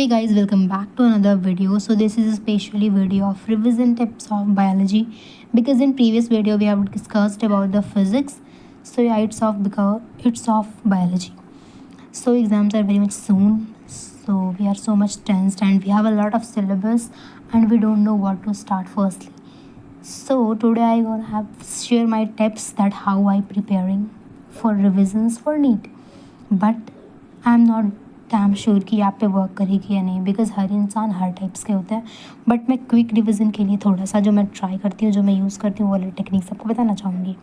Hey guys, welcome back to another video. So this is a specially video of revision tips of biology because in previous video we have discussed about the physics. So yeah, it's of biology. So exams are very much soon. So we are so much tensed and we have a lot of syllabus and we don't know what to start firstly. So today I gonna have share my tips that how I preparing for revisions for NEET. But I am not damn sure कि आप पे work करेगी या नहीं because हर इंसान हर types के होते हैं बट मैं क्विक रिविजन के लिए थोड़ा सा जो मैं ट्राई करती हूँ जो मैं यूज़ करती हूँ वो वाली टेक्निक सबको बताना चाहूँगी.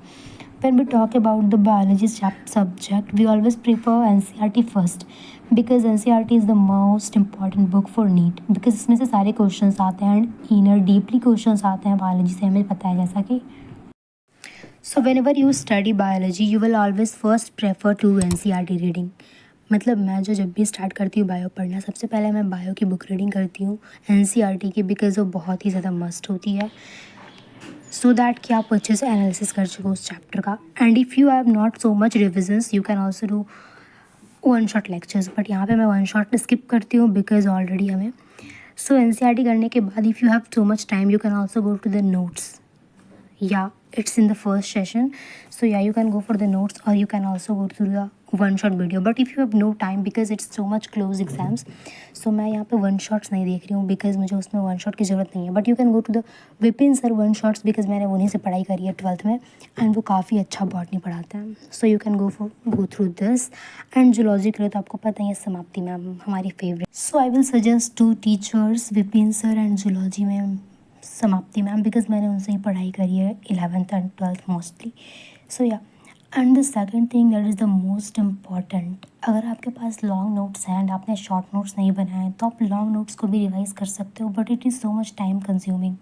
When we talk about the biology subject, we always prefer NCERT first because NCERT is the most important book for NEET because इसमें से सारे क्वेश्चंस आते हैं एंड इनर डीपली क्वेश्चंस आते हैं बायोलॉजी से हमें पता है जैसा कि so whenever you study biology you will always first prefer to NCERT reading. मतलब मैं जब भी स्टार्ट करती हूँ बायो पढ़ना सबसे पहले मैं बायो की बुक रीडिंग करती हूँ NCERT की बिकॉज वो बहुत ही ज़्यादा मस्ट होती है सो दैट कि आप अच्छे से एनालिसिस कर सको उस चैप्टर का. And if you have not so much revisions you can also do one shot lectures but यहाँ पे मैं वन शॉट स्किप करती हूँ बिकॉज ऑलरेडी हमें सो NCERT करने के बाद if you have so much time you can also go to the notes. Yeah, it's in the first session, so yeah, you can go for the notes or you can also go through the one shot video. But if you have no time because it's so much close exams, so मैं यहाँ पे one shots नहीं देख रही हूँ because मुझे उसमें one shot की ज़रूरत नहीं है. But you can go to the Vipin sir one shots because मैंने उन्हीं से पढ़ाई करी है 12th में एंड वो काफ़ी अच्छा बॉटनी पढ़ाते हैं. So you can go through this. And zoology के लिए तो आपको पता ही है समाप्ति मैम हमारी favourite. So I will suggest to teachers Vipin sir and zoology में समाप्ति मैम बिकॉज मैंने उनसे ही पढ़ाई करी है 11th and 12th mostly. So yeah and the second thing that is the most important, अगर आपके पास लॉन्ग नोट्स हैं एंड आपने शॉर्ट नोट्स नहीं बनाए तो आप लॉन्ग नोट्स को भी रिवाइज़ कर सकते हो but it is so much time consuming.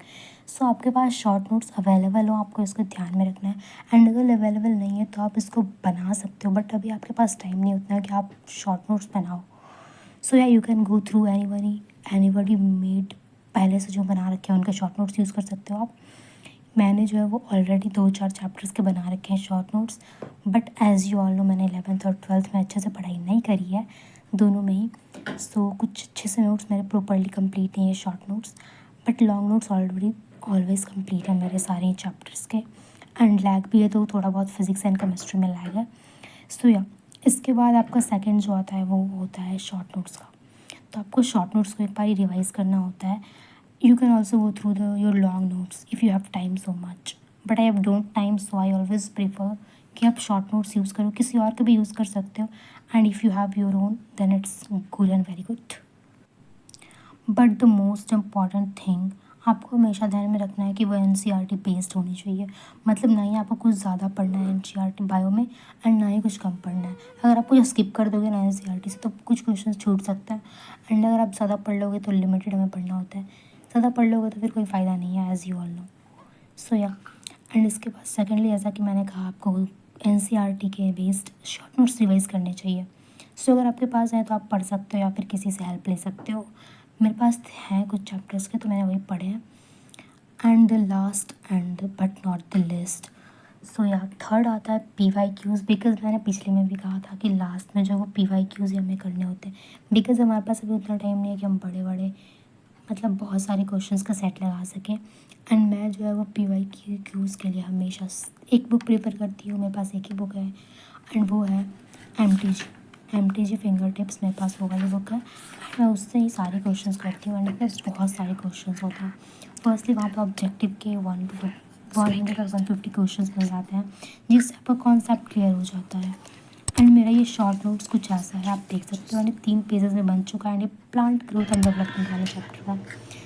So आपके पास शॉर्ट नोट्स अवेलेबल हो आपको इसको ध्यान में रखना है. एंड अगर अवेलेबल नहीं है तो आप इसको बना सकते हो बट अभी आपके पास टाइम नहीं उतना कि आप शॉर्ट नोट्स बनाओ. सो या you can go through anybody made पहले से जो बना रखे हैं उनके शॉर्ट नोट्स यूज़ कर सकते हो आप. मैंने जो है वो ऑलरेडी 2-4 चैप्टर्स के बना रखे हैं short notes but as you all know मैंने 11th और 12th में अच्छे से पढ़ाई नहीं करी है दोनों में ही. सो कुछ अच्छे से नोट्स मेरे प्रॉपरली कंप्लीट नहीं है short notes but long notes already always complete है मेरे सारे चैप्टर्स के. एंड लैग भी है तो थोड़ा बहुत फिजिक्स एंड केमिस्ट्री में लैग है. सो या इसके बाद आपका सेकेंड जो आता है वो होता है शॉर्ट नोट्स का. तो आपको शॉर्ट नोट्स को एक बार रिवाइज़ करना होता है. You can also go through your long notes if you have time so much. But I have don't time so I always prefer कि आप short notes यूज़ करो किसी और के भी यूज़ कर सकते हो and if you have your own then it's good and very good. But the most important thing आपको हमेशा ध्यान में रखना है कि वो NCERT बेस्ड होनी चाहिए. मतलब ना ही आपको कुछ ज़्यादा पढ़ना है NCERT बायो में एंड ना ही कुछ कम पढ़ना है. अगर आप कुछ स्किप कर दोगे ना NCERT से तो कुछ क्वेश्चन छूट सकता है एंड अगर आप ज़्यादा पढ़ लोगे तो लिमिटेड हमें पढ़ना होता है. ज़्यादा पढ़ लोगे तो फिर कोई फ़ायदा नहीं है as you all know. So yeah and इसके बाद सेकेंडली जैसा कि मैंने कहा आपको NCERT के बेस्ड शॉर्ट नोट्स रिवाइज़ करने चाहिए. सो अगर आपके पास है तो आप पढ़ सकते हो या फिर किसी से हेल्प ले सकते हो. मेरे पास हैं कुछ चैप्टर्स के तो मैंने वही पढ़े हैं. And the last and but not the list so या थर्ड आता है PYQs बिकॉज मैंने पिछले में भी कहा था कि लास्ट में जो वो PYQs ही हमें करने होते हैं बिकॉज हमारे पास अभी उतना टाइम नहीं है कि हम बड़े बड़े मतलब बहुत सारे क्वेश्चंस का सेट लगा सकें. एंड मैं जो है वो PYQs के लिए हमेशा एक बुक प्रेफर करती हूँ. मेरे पास एक ही बुक है एंड वो है MTG फिंगर टिप्स. मेरे पास वो वाली बुक है. मैं उससे ही सारे क्वेश्चंस करती हूँ एंड प्लस बहुत सारे क्वेश्चंस होते हैं. फर्स्टली वहाँ पर ऑब्जेक्टिव के 100 और 150 क्वेश्चंस मिल जाते हैं जिससे आपका कॉन्सेप्ट क्लियर हो जाता है. एंड मेरा ये शॉर्ट नोट्स कुछ ऐसा है आप देख सकते हो. एंड 3 पेजेस में बन चुका है एंड ये प्लांट ग्रोथ एंड डेवलपमेंट वाले चैप्टर का.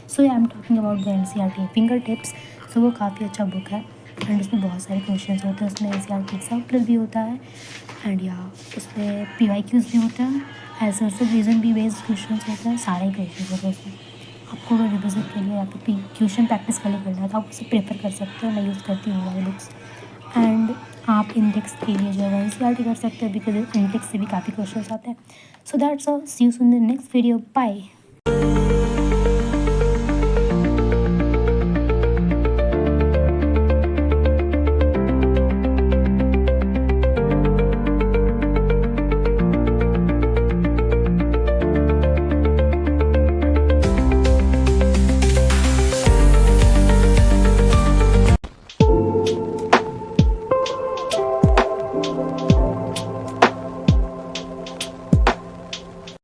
So I am talking about the NCERT finger tips. So वो काफ़ी अच्छा बुक है एंड उसमें बहुत सारे क्वेश्चन होते हैं. उसमें NCERT एग्जाम्पल भी होता है एंड या उसमें PYQs भी होता है एज वर्स रीजन भी बेस्ड क्वेश्चन होते हैं. सारे क्वेश्चन होते हैं उसमें. आपको अगर रिविजन के लिए या फिर ट्यूशन प्रैक्टिस के लिए करना है तो आप उसे प्रेफर कर सकते हो. मैं यूज़ करती हूँ वाली बुक्स. एंड आप इंडेक्स के लिए जो है NCERT कर सकते हो बिकॉज इंडेक्स से भी काफ़ी क्वेश्चन आते हैं. So that's all. See you soon in the next video. Bye.